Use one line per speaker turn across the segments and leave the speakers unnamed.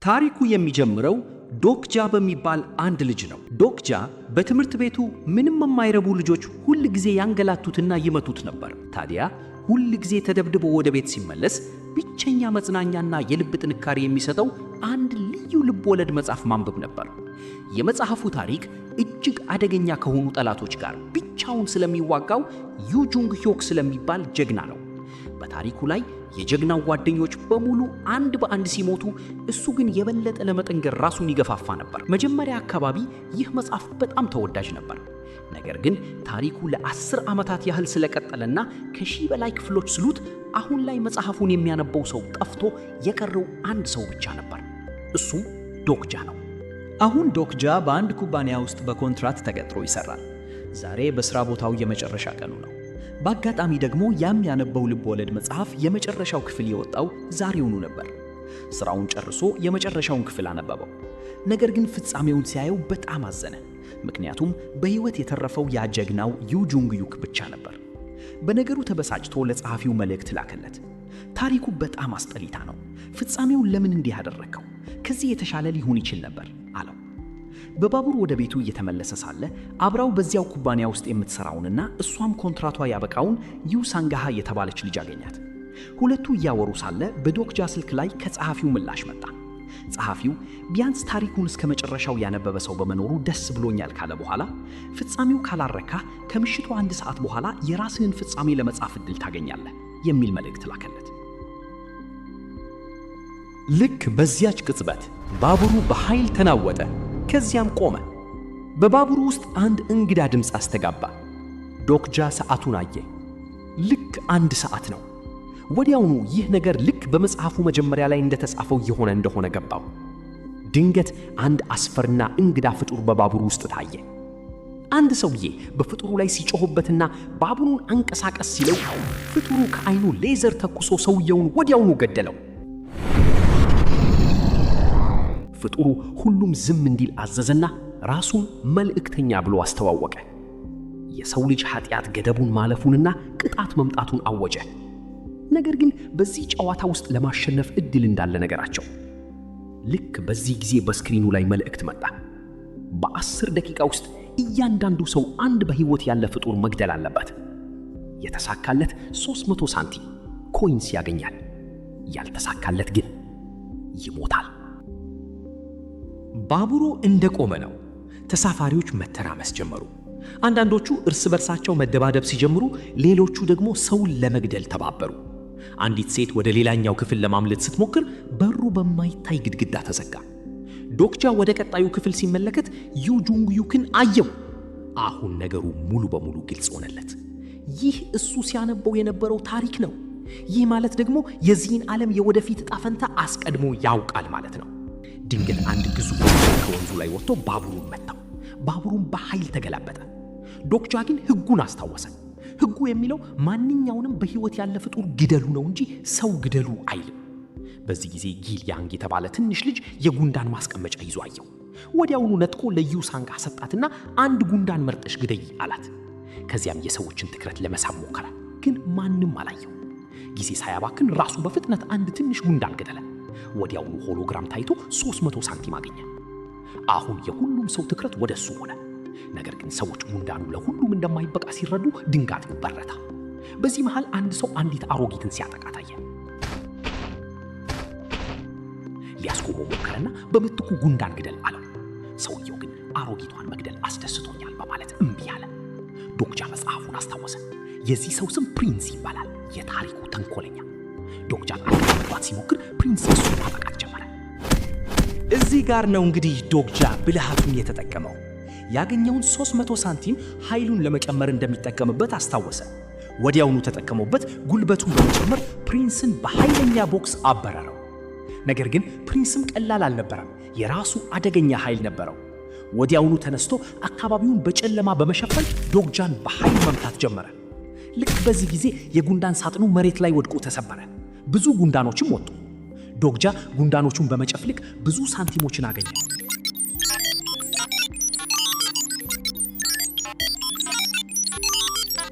ታሪኩ የሚጀምረው ዶክጃ በሚባል አንድ ልጅ ነው። ዶክጃ በትምህርት ቤቱ ምንም የማይረቡ ልጆች ሁል ጊዜ ያንገላቱትና ይመቱት ነበር። ታዲያ ሁል ጊዜ ተደብድቦ ወደ ቤት ሲመለስ ብቸኛ መጽናኛና የልብ ጥንካሬ የሚሰጠው አንድ ልዩ ልብ ወለድ መጽሐፍ ማንበብ ነበር። የመጽሐፉ ታሪክ እጅግ አደገኛ ከሆኑ ጠላቶች ጋር ብቻውን ስለሚዋጋው ዩጁንግ ሂዮክ ስለሚባል ጀግና ነው። በታሪኩ ላይ የጀግናው ጓደኞች በሙሉ አንድ በአንድ ሲሞቱ፣ እሱ ግን የበለጠ ለመጠንገር ራሱን ይገፋፋ ነበር። መጀመሪያ አካባቢ ይህ መጽሐፍ በጣም ተወዳጅ ነበር። ነገር ግን ታሪኩ ለ10 ዓመታት ያህል ስለቀጠለና ከ1000 በላይ ክፍሎች ስሉት አሁን ላይ መጽሐፉን የሚያነበው ሰው ጠፍቶ የቀረው አንድ ሰው ብቻ ነበር። እሱም ዶክጃ ነው።
አሁን ዶክጃ በአንድ ኩባንያ ውስጥ በኮንትራት ተቀጥሮ ይሰራል። ዛሬ በስራ ቦታው የመጨረሻ ቀኑ ነው። በአጋጣሚ ደግሞ ያም ያነበው ልብ ወለድ መጽሐፍ የመጨረሻው ክፍል የወጣው ዛሬውኑ ነበር። ስራውን ጨርሶ የመጨረሻውን ክፍል አነበበው። ነገር ግን ፍጻሜውን ሲያየው በጣም አዘነ። ምክንያቱም በህይወት የተረፈው ያ ጀግናው ዩጁንግ ሂዮክ ብቻ ነበር። በነገሩ ተበሳጭቶ ለጸሐፊው መልእክት ላከለት። ታሪኩ በጣም አስጠሊታ ነው። ፍጻሜውን ለምን እንዲህ አደረከው? ከዚህ የተሻለ ሊሆን ይችል ነበር አለው። በባቡር ወደ ቤቱ እየተመለሰ ሳለ አብራው በዚያው ኩባንያ ውስጥ የምትሰራውንና እሷም ኮንትራቷ ያበቃውን ዩሳንጋሃ የተባለች ልጅ አገኛት። ሁለቱ እያወሩ ሳለ በዶክጃ ስልክ ላይ ከጸሐፊው ምላሽ መጣ። ጸሐፊው ቢያንስ ታሪኩን እስከ መጨረሻው ያነበበ ሰው በመኖሩ ደስ ብሎኛል ካለ በኋላ ፍጻሜው ካላረካ ከምሽቱ 1 ሰዓት በኋላ የራስህን ፍጻሜ ለመጻፍ ዕድል ታገኛለህ የሚል መልእክት ላከለት።
ልክ በዚያች ቅጽበት ባቡሩ በኃይል ተናወጠ። ከዚያም ቆመ። በባቡሩ ውስጥ አንድ እንግዳ ድምፅ አስተጋባ። ዶክጃ ሰዓቱን አየ። ልክ 1 ሰዓት ነው። ወዲያውኑ ይህ ነገር ልክ በመጽሐፉ መጀመሪያ ላይ እንደተጻፈው የሆነ እንደሆነ ገባው። ድንገት አንድ አስፈሪና እንግዳ ፍጡር በባቡሩ ውስጥ ታየ። አንድ ሰውዬ በፍጡሩ ላይ ሲጮህበትና ባቡሩን አንቀሳቀስ ሲለው ፍጡሩ ከዓይኑ ሌዘር ተኩሶ ሰውየውን ወዲያውኑ ገደለው። ፍጡሩ ሁሉም ዝም እንዲል አዘዘና ራሱን መልእክተኛ ብሎ አስተዋወቀ። የሰው ልጅ ኃጢአት ገደቡን ማለፉንና ቅጣት መምጣቱን አወጀ። ነገር ግን በዚህ ጨዋታ ውስጥ ለማሸነፍ ዕድል እንዳለ ነገራቸው። ልክ በዚህ ጊዜ በስክሪኑ ላይ መልእክት መጣ። በ10 ደቂቃ ውስጥ እያንዳንዱ ሰው አንድ በሕይወት ያለ ፍጡር መግደል አለበት። የተሳካለት 300 ሳንቲም ኮይንስ ያገኛል። ያልተሳካለት ግን ይሞታል። ባቡሩ እንደቆመ ነው። ተሳፋሪዎች መተራመስ ጀመሩ። አንዳንዶቹ እርስ በርሳቸው መደባደብ ሲጀምሩ፣ ሌሎቹ ደግሞ ሰውን ለመግደል ተባበሩ። አንዲት ሴት ወደ ሌላኛው ክፍል ለማምለጥ ስትሞክር በሩ በማይታይ ግድግዳ ተዘጋ። ዶክጃ ወደ ቀጣዩ ክፍል ሲመለከት ዩጁንግ ሂዮክን አየው። አሁን ነገሩ ሙሉ በሙሉ ግልጽ ሆነለት። ይህ እሱ ሲያነበው የነበረው ታሪክ ነው። ይህ ማለት ደግሞ የዚህን ዓለም የወደፊት ዕጣ ፈንታ አስቀድሞ ያውቃል ማለት ነው። ድንገት አንድ ግዙፍ ከወንዙ ላይ ወጥቶ ባቡሩን መታው። ባቡሩን በኃይል ተገላበጠ። ዶክጃ ግን ሕጉን አስታወሰ። ሕጉ የሚለው ማንኛውንም በሕይወት ያለ ፍጡር ግደሉ ነው እንጂ ሰው ግደሉ አይልም። በዚህ ጊዜ ጊልያንግ የተባለ ትንሽ ልጅ የጉንዳን ማስቀመጫ ይዞ አየው። ወዲያውኑ ነጥቆ ለዩሳንጋ ሰጣትና አንድ ጉንዳን መርጠሽ ግደይ አላት። ከዚያም የሰዎችን ትኩረት ለመሳብ ሞከረ፣ ግን ማንም አላየው። ጊዜ ሳያባክን ራሱ በፍጥነት አንድ ትንሽ ጉንዳን ገደለ። ወዲያውኑ ሆሎግራም ታይቶ 300 ሳንቲም አገኘ። አሁን የሁሉም ሰው ትኩረት ወደ እሱ ሆነ። ነገር ግን ሰዎች ጉንዳኑ ለሁሉም እንደማይበቃ ሲረዱ ድንጋጤው በረታ። በዚህ መሃል አንድ ሰው አንዲት አሮጊትን ሲያጠቃ ታየ። ሊያስቆመው ሞከረና በምትኩ ጉንዳን ግደል አለው። ሰውየው ግን አሮጊቷን መግደል አስደስቶኛል በማለት እምቢ አለ። ዶክጃ መጽሐፉን አስታወሰ። የዚህ ሰው ስም ፕሪንስ ይባላል፣ የታሪኩ ተንኮለኛ። ዶክጃ ለማጥፋት ሲሞክር ፕሪንስ እሱን ማጥቃት ጀመረ። እዚህ ጋር ነው እንግዲህ ዶክጃ ብልሃቱን የተጠቀመው። ያገኘውን 300 ሳንቲም ኃይሉን ለመጨመር እንደሚጠቀምበት አስታወሰ። ወዲያውኑ ተጠቀመበት። ጉልበቱን በመጨመር ፕሪንስን በኃይለኛ ቦክስ አበረረው። ነገር ግን ፕሪንስም ቀላል አልነበረም። የራሱ አደገኛ ኃይል ነበረው። ወዲያውኑ ተነስቶ አካባቢውን በጨለማ በመሸፈን ዶክጃን በኃይል መምታት ጀመረ። ልክ በዚህ ጊዜ የጉንዳን ሳጥኑ መሬት ላይ ወድቆ ተሰበረ። ብዙ ጉንዳኖችም ወጡ። ዶክጃ ጉንዳኖቹን በመጨፍለቅ ብዙ ሳንቲሞችን አገኘ።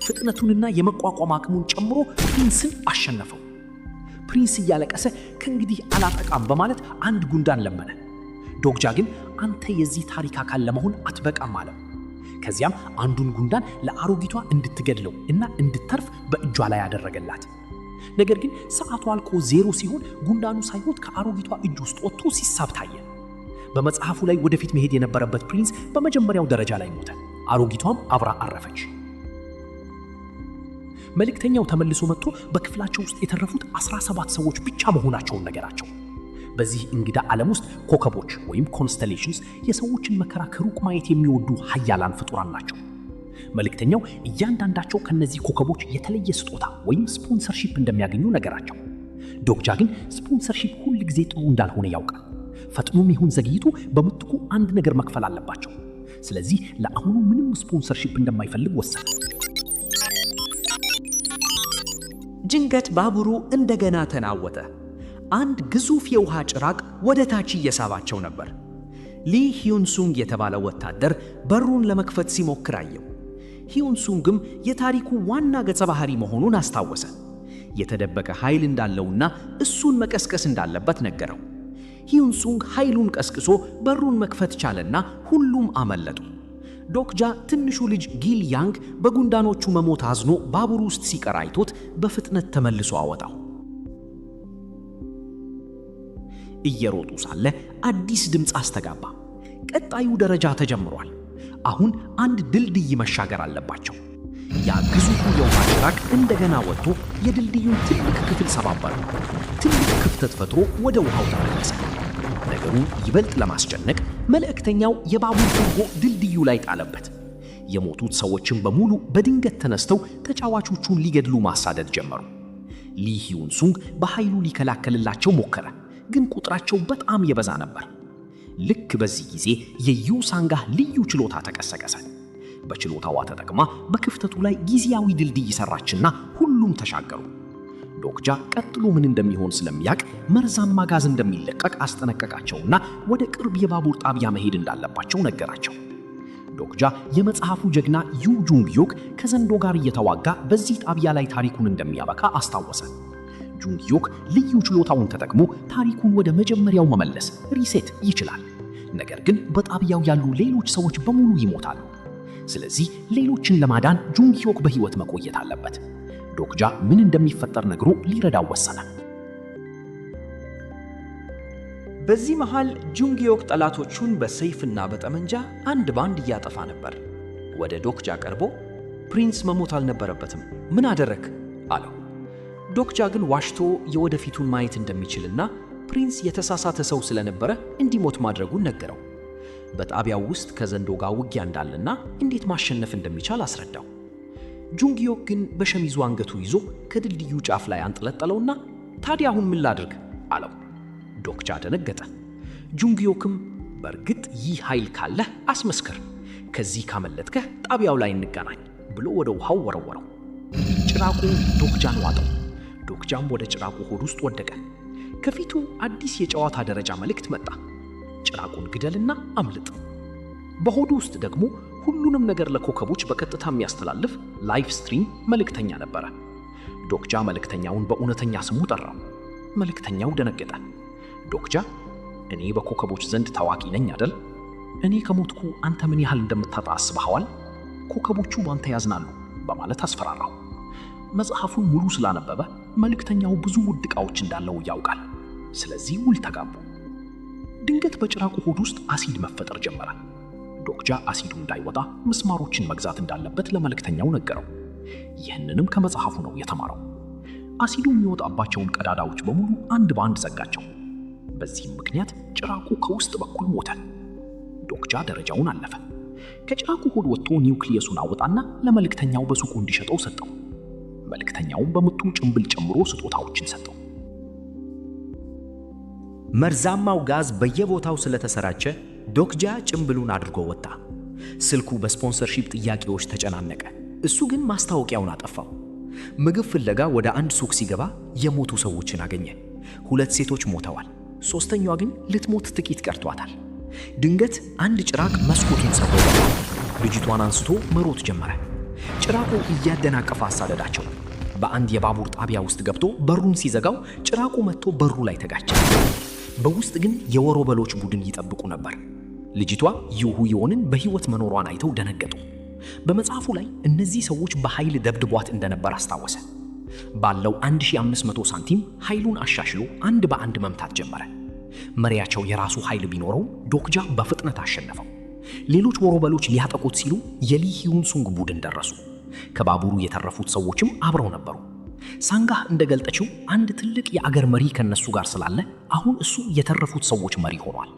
ፍጥነቱንና የመቋቋም አቅሙን ጨምሮ ፕሪንስን አሸነፈው። ፕሪንስ እያለቀሰ ከእንግዲህ አላጠቃም በማለት አንድ ጉንዳን ለመነ። ዶግጃ ግን አንተ የዚህ ታሪክ አካል ለመሆን አትበቃም አለው። ከዚያም አንዱን ጉንዳን ለአሮጊቷ እንድትገድለው እና እንድትተርፍ በእጇ ላይ ያደረገላት። ነገር ግን ሰዓቱ አልቆ 0 ሲሆን ጉንዳኑ ሳይሞት ከአሮጊቷ እጅ ውስጥ ወጥቶ ሲሳብ ታየ። በመጽሐፉ ላይ ወደፊት መሄድ የነበረበት ፕሪንስ በመጀመሪያው ደረጃ ላይ ሞተ። አሮጊቷም አብራ አረፈች። መልእክተኛው ተመልሶ መጥቶ በክፍላቸው ውስጥ የተረፉት 17 ሰዎች ብቻ መሆናቸውን ነገራቸው። በዚህ እንግዳ ዓለም ውስጥ ኮከቦች ወይም ኮንስተሌሽንስ የሰዎችን መከራ ከሩቅ ማየት የሚወዱ ኃያላን ፍጡራን ናቸው። መልእክተኛው እያንዳንዳቸው ከነዚህ ኮከቦች የተለየ ስጦታ ወይም ስፖንሰርሺፕ እንደሚያገኙ ነገራቸው። ዶግጃ ግን ስፖንሰርሺፕ ሁል ጊዜ ጥሩ እንዳልሆነ ያውቃል። ፈጥኖም ይሁን ዘግይቶ በምትኩ አንድ ነገር መክፈል አለባቸው። ስለዚህ ለአሁኑ ምንም ስፖንሰርሺፕ እንደማይፈልግ ወሰነ።
ድንገት ባቡሩ እንደገና ተናወጠ። አንድ ግዙፍ የውሃ ጭራቅ ወደ ታች እየሳባቸው ነበር። ሊ ሂዩንሱንግ የተባለ ወታደር በሩን ለመክፈት ሲሞክር አየው። ሂዩንሱንግም የታሪኩ ዋና ገጸ ባህሪ መሆኑን አስታወሰ። የተደበቀ ኃይል እንዳለውና እሱን መቀስቀስ እንዳለበት ነገረው። ሂዩንሱንግ ኃይሉን ቀስቅሶ በሩን መክፈት ቻለና ሁሉም አመለጡ። ዶግጃ ትንሹ ልጅ ጊል ያንግ በጉንዳኖቹ መሞት አዝኖ ባቡር ውስጥ ሲቀር አይቶት በፍጥነት ተመልሶ አወጣው። እየሮጡ ሳለ አዲስ ድምፅ አስተጋባ። ቀጣዩ ደረጃ ተጀምሯል። አሁን አንድ ድልድይ መሻገር አለባቸው። ያ ግዙፉ የውሃ ጭራቅ እንደገና ወጥቶ የድልድዩን ትልቅ ክፍል ሰባበረ። ትልቅ ክፍተት ፈጥሮ ወደ ውሃው ተመለሰ። ነገሩን ይበልጥ ለማስጨነቅ መልእክተኛው የባቡር ቱቦ ድልድዩ ላይ ጣለበት። የሞቱት ሰዎችን በሙሉ በድንገት ተነስተው ተጫዋቾቹን ሊገድሉ ማሳደድ ጀመሩ። ሊ ሂዩንሱንግ በኃይሉ ሊከላከልላቸው ሞከረ፣ ግን ቁጥራቸው በጣም የበዛ ነበር። ልክ በዚህ ጊዜ የዩሳንጋ ልዩ ችሎታ ተቀሰቀሰ። በችሎታዋ ተጠቅማ በክፍተቱ ላይ ጊዜያዊ ድልድይ ሰራችና ሁሉም ተሻገሩ። ዶግጃ ቀጥሎ ምን እንደሚሆን ስለሚያውቅ መርዛማ ጋዝ እንደሚለቀቅ አስጠነቀቃቸውና ወደ ቅርብ የባቡር ጣቢያ መሄድ እንዳለባቸው ነገራቸው። ዶግጃ የመጽሐፉ ጀግና ዩ ጁንግዮክ ከዘንዶ ጋር እየተዋጋ በዚህ ጣቢያ ላይ ታሪኩን እንደሚያበቃ አስታወሰ። ጁንግዮክ ልዩ ችሎታውን ተጠቅሞ ታሪኩን ወደ መጀመሪያው መመለስ ሪሴት ይችላል። ነገር ግን በጣቢያው ያሉ ሌሎች ሰዎች በሙሉ ይሞታሉ። ስለዚህ ሌሎችን ለማዳን ጁንግዮክ በሕይወት መቆየት አለበት። ዶግጃ ምን እንደሚፈጠር ነግሮ ሊረዳው ወሰነ። በዚህ መሃል ጁንግዮክ ጠላቶቹን በሰይፍና በጠመንጃ አንድ ባንድ እያጠፋ ነበር። ወደ ዶግጃ ቀርቦ ፕሪንስ መሞት አልነበረበትም፣ ምን አደረክ አለው። ዶግጃ ግን ዋሽቶ የወደፊቱን ማየት እንደሚችልና ፕሪንስ የተሳሳተ ሰው ስለነበረ እንዲሞት ማድረጉን ነገረው። በጣቢያው ውስጥ ከዘንዶ ጋር ውጊያ እንዳለና እንዴት ማሸነፍ እንደሚቻል አስረዳው። ጁንግዮክ ግን በሸሚዙ አንገቱ ይዞ ከድልድዩ ጫፍ ላይ አንጠለጠለውና ታዲያ አሁን ምን ላድርግ አለው። ዶግጃ ደነገጠ። ጁንግዮክም በእርግጥ ይህ ኃይል ካለህ አስመስክር፣ ከዚህ ካመለጥከህ ጣቢያው ላይ እንገናኝ ብሎ ወደ ውሃው ወረወረው። ጭራቁ ዶግጃን ዋጠው። ዶግጃም ወደ ጭራቁ ሆድ ውስጥ ወደቀ። ከፊቱ አዲስ የጨዋታ ደረጃ መልእክት መጣ። ጭራቁን ግደልና አምልጥ። በሆዱ ውስጥ ደግሞ ሁሉንም ነገር ለኮከቦች በቀጥታ የሚያስተላልፍ ላይቭ ስትሪም መልእክተኛ ነበረ። ዶግጃ መልእክተኛውን በእውነተኛ ስሙ ጠራው። መልእክተኛው ደነገጠ። ዶግጃ እኔ በኮከቦች ዘንድ ታዋቂ ነኝ አይደል? እኔ ከሞትኩ አንተ ምን ያህል እንደምታጣ አስበኸዋል? ኮከቦቹ ባንተ ያዝናሉ በማለት አስፈራራው። መጽሐፉን ሙሉ ስላነበበ መልእክተኛው ብዙ ውድ ዕቃዎች እንዳለው ያውቃል። ስለዚህ ውል ተጋቡ። ድንገት በጭራቁ ሆድ ውስጥ አሲድ መፈጠር ጀመረ። ዶግጃ አሲዱ እንዳይወጣ ምስማሮችን መግዛት እንዳለበት ለመልእክተኛው ነገረው። ይህንንም ከመጽሐፉ ነው የተማረው። አሲዱ የሚወጣባቸውን ቀዳዳዎች በሙሉ አንድ በአንድ ዘጋቸው። በዚህም ምክንያት ጭራቁ ከውስጥ በኩል ሞተ። ዶግጃ ደረጃውን አለፈ። ከጭራቁ ሆድ ወጥቶ ኒውክሊየሱን አወጣና ለመልእክተኛው በሱቁ እንዲሸጠው ሰጠው። መልእክተኛውም በምቱ ጭንብል ጨምሮ ስጦታዎችን ሰጠው።
መርዛማው ጋዝ በየቦታው ስለተሰራጨ ዶግጃ ጭንብሉን አድርጎ ወጣ። ስልኩ በስፖንሰርሺፕ ጥያቄዎች ተጨናነቀ። እሱ ግን ማስታወቂያውን አጠፋው። ምግብ ፍለጋ ወደ አንድ ሱቅ ሲገባ የሞቱ ሰዎችን አገኘ። 2 ሴቶች ሞተዋል። ሶስተኛዋ ግን ልትሞት ጥቂት ቀርቷታል። ድንገት አንድ ጭራቅ መስኮቱን ሰብሮ ገባ። ልጅቷን አንስቶ መሮጥ ጀመረ። ጭራቁ እያደናቀፈ አሳደዳቸው። በአንድ የባቡር ጣቢያ ውስጥ ገብቶ በሩን ሲዘጋው ጭራቁ መጥቶ በሩ ላይ ተጋጨ። በውስጥ ግን የወሮበሎች ቡድን ይጠብቁ ነበር። ልጅቷ ዩሁዮንን በሕይወት መኖሯን አይተው ደነገጡ። በመጽሐፉ ላይ እነዚህ ሰዎች በኃይል ደብድቧት እንደነበር አስታወሰ። ባለው 1500 ሳንቲም ኃይሉን አሻሽሎ አንድ በአንድ መምታት ጀመረ። መሪያቸው የራሱ ኃይል ቢኖረው ዶክጃ በፍጥነት አሸነፈው። ሌሎች ወሮበሎች ሊያጠቁት ሲሉ የሊ ሂዩንሱንግ ቡድን ደረሱ። ከባቡሩ የተረፉት ሰዎችም አብረው ነበሩ። ሳንጋህ እንደገለጠችው አንድ ትልቅ የአገር መሪ ከነሱ ጋር ስላለ አሁን እሱ የተረፉት ሰዎች መሪ ሆኗል።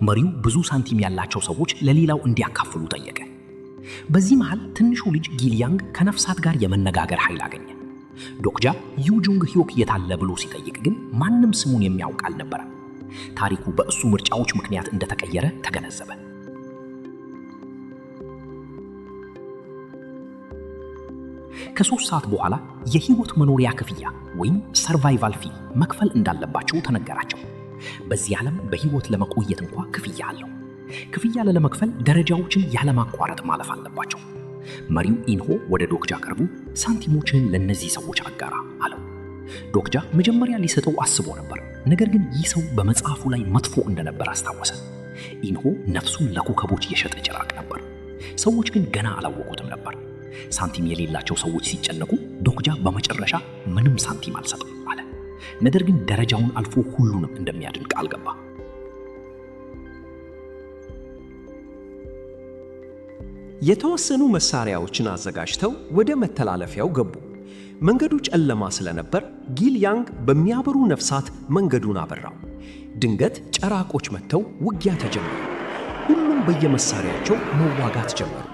መሪው ብዙ ሳንቲም ያላቸው ሰዎች ለሌላው እንዲያካፍሉ ጠየቀ። በዚህ መሃል ትንሹ ልጅ ጊልያንግ ከነፍሳት ጋር የመነጋገር ኃይል አገኘ። ዶክጃ ዩጁንግ ሂዮክ የታለ ብሎ ሲጠይቅ ግን ማንም ስሙን የሚያውቅ አልነበረም። ታሪኩ በእሱ ምርጫዎች ምክንያት እንደተቀየረ ተገነዘበ። ከ3 ሰዓት በኋላ የህይወት መኖሪያ ክፍያ ወይም ሰርቫይቫል ፊ መክፈል እንዳለባቸው ተነገራቸው። በዚህ ዓለም በህይወት ለመቆየት እንኳ ክፍያ አለው። ክፍያ ለመክፈል ደረጃዎችን ያለማቋረጥ ማለፍ አለባቸው። መሪው ኢንሆ ወደ ዶክጃ ቀርቡ ሳንቲሞችን ለነዚህ ሰዎች አጋራ አለው። ዶክጃ መጀመሪያ ሊሰጠው አስቦ ነበር። ነገር ግን ይህ ሰው በመጽሐፉ ላይ መጥፎ እንደነበር አስታወሰ። ኢንሆ ነፍሱን ለኮከቦች የሸጠ ጭራቅ ነበር። ሰዎች ግን ገና አላወቁትም ነበር። ሳንቲም የሌላቸው ሰዎች ሲጨነቁ ዶክጃ በመጨረሻ ምንም ሳንቲም አልሰጥም አለ። ነገር ግን ደረጃውን አልፎ ሁሉንም እንደሚያድን ቃል ገባ።
የተወሰኑ መሳሪያዎችን አዘጋጅተው ወደ መተላለፊያው ገቡ። መንገዱ ጨለማ ስለነበር ጊልያንግ በሚያበሩ ነፍሳት መንገዱን አበራው። ድንገት ጨራቆች መጥተው ውጊያ ተጀመረ። ሁሉም በየመሳሪያቸው መዋጋት ጀመሩ።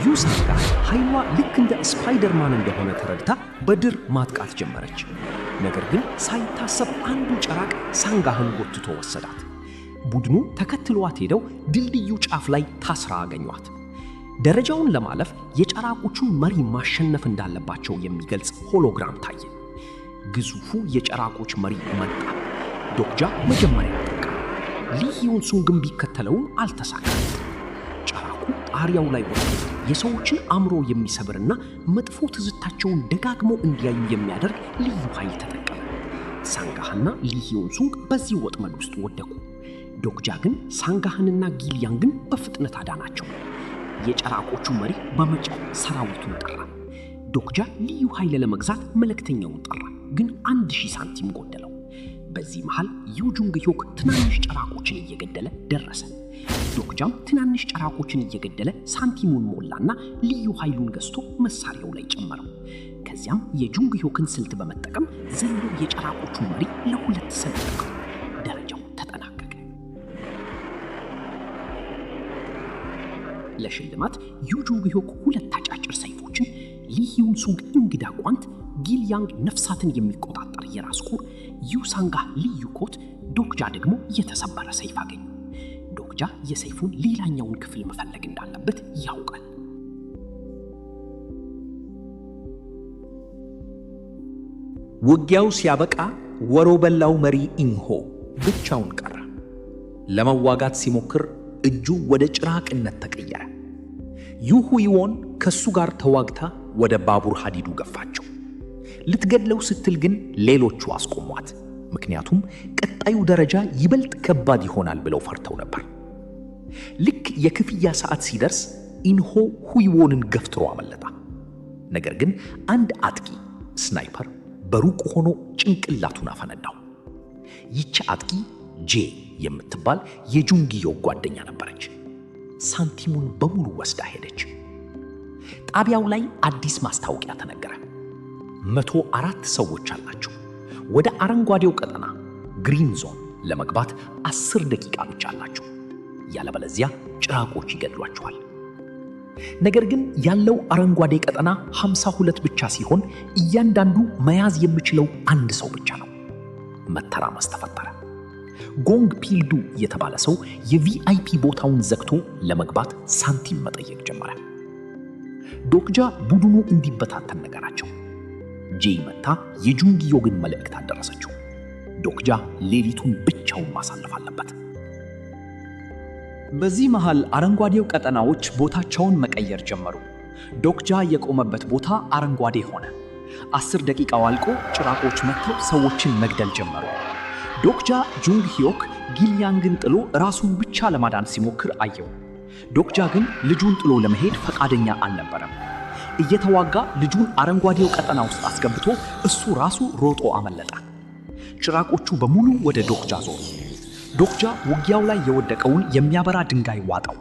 ዩሳንጋ ኃይሏ ልክ እንደ ስፓይደርማን እንደሆነ ተረድታ በድር ማጥቃት ጀመረች። ነገር ግን ሳይታሰብ አንዱ ጨራቅ ሳንጋህን ጎትቶ ወሰዳት። ቡድኑ ተከትሏት ሄደው ድልድዩ ጫፍ ላይ ታስራ አገኟት። ደረጃውን ለማለፍ የጨራቆቹን መሪ ማሸነፍ እንዳለባቸው የሚገልጽ ሆሎግራም ታየ። ግዙፉ የጨራቆች መሪ መጣ። ዶክጃ መጀመሪያ ተጠቃ። ሊ ሂዩንሱንግም ቢከተለውም አልተሳካም። ጨራቁ ጣሪያው ላይ ወጥቶ የሰዎችን አእምሮ የሚሰብርና መጥፎ ትዝታቸውን ደጋግሞ እንዲያዩ የሚያደርግ ልዩ ኃይል ተጠቀመ። ሳንጋህና ሊ ሂዩንሱንግ በዚህ ወጥመድ ውስጥ ወደቁ። ዶክጃ ግን ሳንጋህንና ጊልያንግን በፍጥነት አዳናቸው። የጨራቆቹ መሪ በመጫው ሰራዊቱን ጠራ። ዶክጃ ልዩ ኃይል ለመግዛት መልእክተኛውን ጠራ፣ ግን 1000 ሳንቲም ጎደለው። በዚህ መሃል ዩጁንግ ሂዮክ ትናንሽ ጨራቆችን እየገደለ ደረሰ። ዶክጃም ትናንሽ ጨራቆችን እየገደለ ሳንቲሙን ሞላና ልዩ ኃይሉን ገዝቶ መሳሪያው ላይ ጨመረው። ከዚያም የጁንግ ሂዮክን ስልት በመጠቀም ዘሎ የጨራቆቹን መሪ ለሁለት ሰነጠቀው። ደረጃው ተጠናቀቀ። ለሽልማት ዩጁንግ ሂዮክ 2 አጫጭር ሰይፎችን፣ ሊ ሂዩንሱንግ እንግዳ ጓንት፣ ጊልያንግ ነፍሳትን የሚቆጣጠር የራስ ቁር፣ ዩሳንጋ ልዩ ኮት፣ ዶክጃ ደግሞ የተሰበረ ሰይፍ አገኙ። ዶክጃ የሰይፉን ሌላኛውን ክፍል መፈለግ እንዳለበት ያውቃል።
ውጊያው ሲያበቃ ወሮበላው መሪ ኢንሆ ብቻውን ቀረ። ለመዋጋት ሲሞክር እጁ ወደ ጭራቅነት ተቀየረ። ዩሁይዎን ከሱ ጋር ተዋግታ ወደ ባቡር ሐዲዱ ገፋቸው። ልትገድለው ስትል ግን ሌሎቹ አስቆሟት። ምክንያቱም ቀጣዩ ደረጃ ይበልጥ ከባድ ይሆናል ብለው ፈርተው ነበር። ልክ የክፍያ ሰዓት ሲደርስ ኢንሆ ሁይዎንን ገፍትሮ አመለጣ። ነገር ግን አንድ አጥቂ ስናይፐር በሩቅ ሆኖ ጭንቅላቱን አፈነዳው። ይቺ አጥቂ ጄ የምትባል የጁንግዮ ጓደኛ ነበረች። ሳንቲሙን በሙሉ ወስዳ ሄደች። ጣቢያው ላይ አዲስ ማስታወቂያ ተነገረ። 104 ሰዎች አላቸው። ወደ አረንጓዴው ቀጠና ግሪን ዞን ለመግባት 10 ደቂቃ ብቻ አላቸው። ያለበለዚያ ጭራቆች ይገድሏቸዋል። ነገር ግን ያለው አረንጓዴ ቀጠና 52 ብቻ ሲሆን እያንዳንዱ መያዝ የሚችለው አንድ ሰው ብቻ ነው። መተራመስ ተፈጠረ። ጎንግ ፒልዱ የተባለ ሰው የቪአይፒ ቦታውን ዘግቶ ለመግባት ሳንቲም መጠየቅ ጀመረ። ዶክጃ ቡድኑ እንዲበታተን ነገራቸው። ጄ መታ የጁንግዮግን መልእክት አደረሰችው። ዶክጃ ሌሊቱን ብቻውን ማሳለፍ አለበት።
በዚህ መሃል አረንጓዴው ቀጠናዎች ቦታቸውን መቀየር ጀመሩ። ዶክጃ የቆመበት ቦታ አረንጓዴ ሆነ። 10 ደቂቃው አልቆ ጭራቆች መጥተው ሰዎችን መግደል ጀመሩ። ዶክጃ ጁንግ ሂዮክ ጊልያንግን ጥሎ ራሱን ብቻ ለማዳን ሲሞክር አየው። ዶክጃ ግን ልጁን ጥሎ ለመሄድ ፈቃደኛ አልነበረም። እየተዋጋ ልጁን አረንጓዴው ቀጠና ውስጥ አስገብቶ እሱ ራሱ ሮጦ አመለጠ። ጭራቆቹ በሙሉ ወደ ዶክጃ ዞሩ። ዶክጃ ውጊያው ላይ የወደቀውን የሚያበራ ድንጋይ ዋጠው።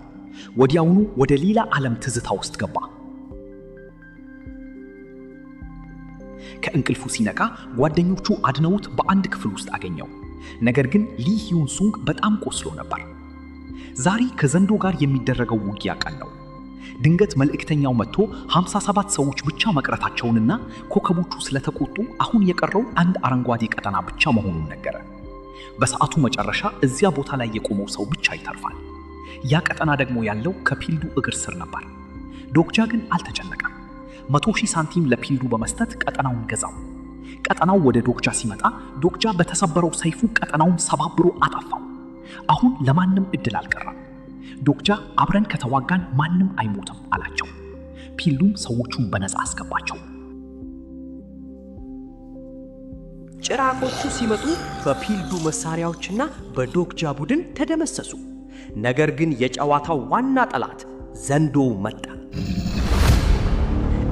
ወዲያውኑ ወደ ሌላ ዓለም ትዝታ ውስጥ ገባ። ከእንቅልፉ ሲነቃ ጓደኞቹ አድነውት በአንድ ክፍል ውስጥ አገኘው። ነገር ግን ሊ ሂዩን ሱንግ በጣም ቆስሎ ነበር። ዛሬ ከዘንዶ ጋር የሚደረገው ውጊያ ቀን ነው። ድንገት መልእክተኛው መጥቶ 57 ሰዎች ብቻ መቅረታቸውንና ኮከቦቹ ስለተቆጡ አሁን የቀረው አንድ አረንጓዴ ቀጠና ብቻ መሆኑን ነገረ። በሰዓቱ መጨረሻ እዚያ ቦታ ላይ የቆመው ሰው ብቻ ይተርፋል። ያ ቀጠና ደግሞ ያለው ከፒልዱ እግር ስር ነበር። ዶክጃ ግን አልተጨነቀም። 100,000 ሳንቲም ለፒልዱ በመስጠት ቀጠናውን ገዛው። ቀጠናው ወደ ዶክጃ ሲመጣ ዶክጃ በተሰበረው ሰይፉ ቀጠናውን ሰባብሮ አጠፋው። አሁን ለማንም እድል አልቀረም። ዶክጃ አብረን ከተዋጋን ማንም አይሞትም አላቸው። ፒልዱም ሰዎቹን በነፃ አስገባቸው።
ጭራቆቹ ሲመጡ በፒልዱ መሳሪያዎችና በዶክጃ ቡድን ተደመሰሱ። ነገር ግን የጨዋታው ዋና ጠላት ዘንዶ መጣ።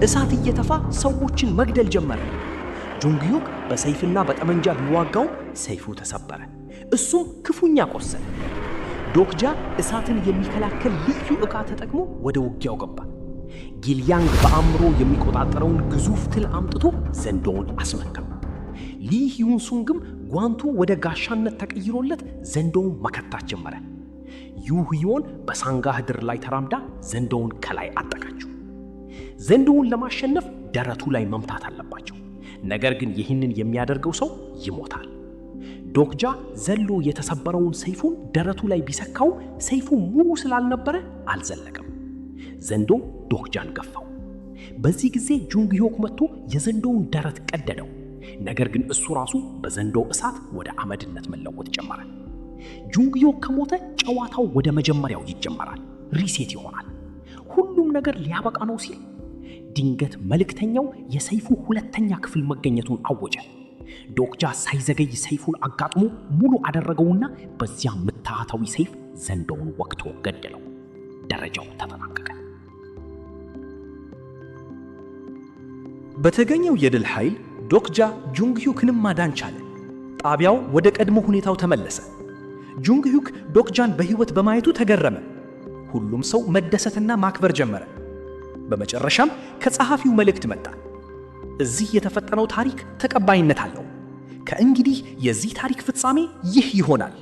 እሳት እየተፋ ሰዎችን መግደል ጀመረ። ጁንግ ሂዮክ በሰይፍና በጠመንጃ ቢዋጋው ሰይፉ ተሰበረ፣ እሱም ክፉኛ ቆሰለ። ዶክጃ እሳትን የሚከላከል ልዩ ዕቃ ተጠቅሞ ወደ ውጊያው ገባ። ጊልያንግ በአእምሮ የሚቆጣጠረውን ግዙፍ ትል አምጥቶ ዘንዶውን አስመታው። ሊ ሂዩን ሱንግም ጓንቱ ወደ ጋሻነት ተቀይሮለት ዘንዶውን መከታት ጀመረ። ዩ ህዮን በሳንጋ ምድር ላይ ተራምዳ ዘንዶውን ከላይ አጠቃችው። ዘንዶውን ለማሸነፍ ደረቱ ላይ መምታት አለባቸው። ነገር ግን ይህንን የሚያደርገው ሰው ይሞታል። ዶክጃ ዘሎ የተሰበረውን ሰይፉን ደረቱ ላይ ቢሰካው ሰይፉ ሙሉ ስላልነበረ አልዘለቀም። ዘንዶ ዶክጃን ገፋው። በዚህ ጊዜ ጁንግ ሂዮክ መጥቶ የዘንዶውን ደረት ቀደደው። ነገር ግን እሱ ራሱ በዘንዶ እሳት ወደ አመድነት መለወጥ ጀመረ። ጁንግ ሂዮክ ከሞተ ጨዋታው ወደ መጀመሪያው ይጀመራል፣ ሪሴት ይሆናል። ሁሉም ነገር ሊያበቃ ነው ሲል ድንገት መልእክተኛው የሰይፉ ሁለተኛ ክፍል መገኘቱን አወጀ። ዶክጃ ሳይዘገይ ሰይፉን አጋጥሞ ሙሉ አደረገውና በዚያ ምትሃታዊ ሰይፍ ዘንዶውን ወቅቶ ገደለው። ደረጃው ተጠናቀቀ።
በተገኘው የድል ኃይል ዶክጃ ጁንግ ሂዮክንም ማዳን ቻለ። ጣቢያው ወደ ቀድሞ ሁኔታው ተመለሰ። ጁንግ ሂዮክ ዶክጃን በሕይወት በማየቱ ተገረመ። ሁሉም ሰው መደሰትና ማክበር ጀመረ። በመጨረሻም ከጸሐፊው መልእክት መጣ። እዚህ የተፈጠረው ታሪክ ተቀባይነት አለው። ከእንግዲህ የዚህ ታሪክ ፍጻሜ ይህ ይሆናል።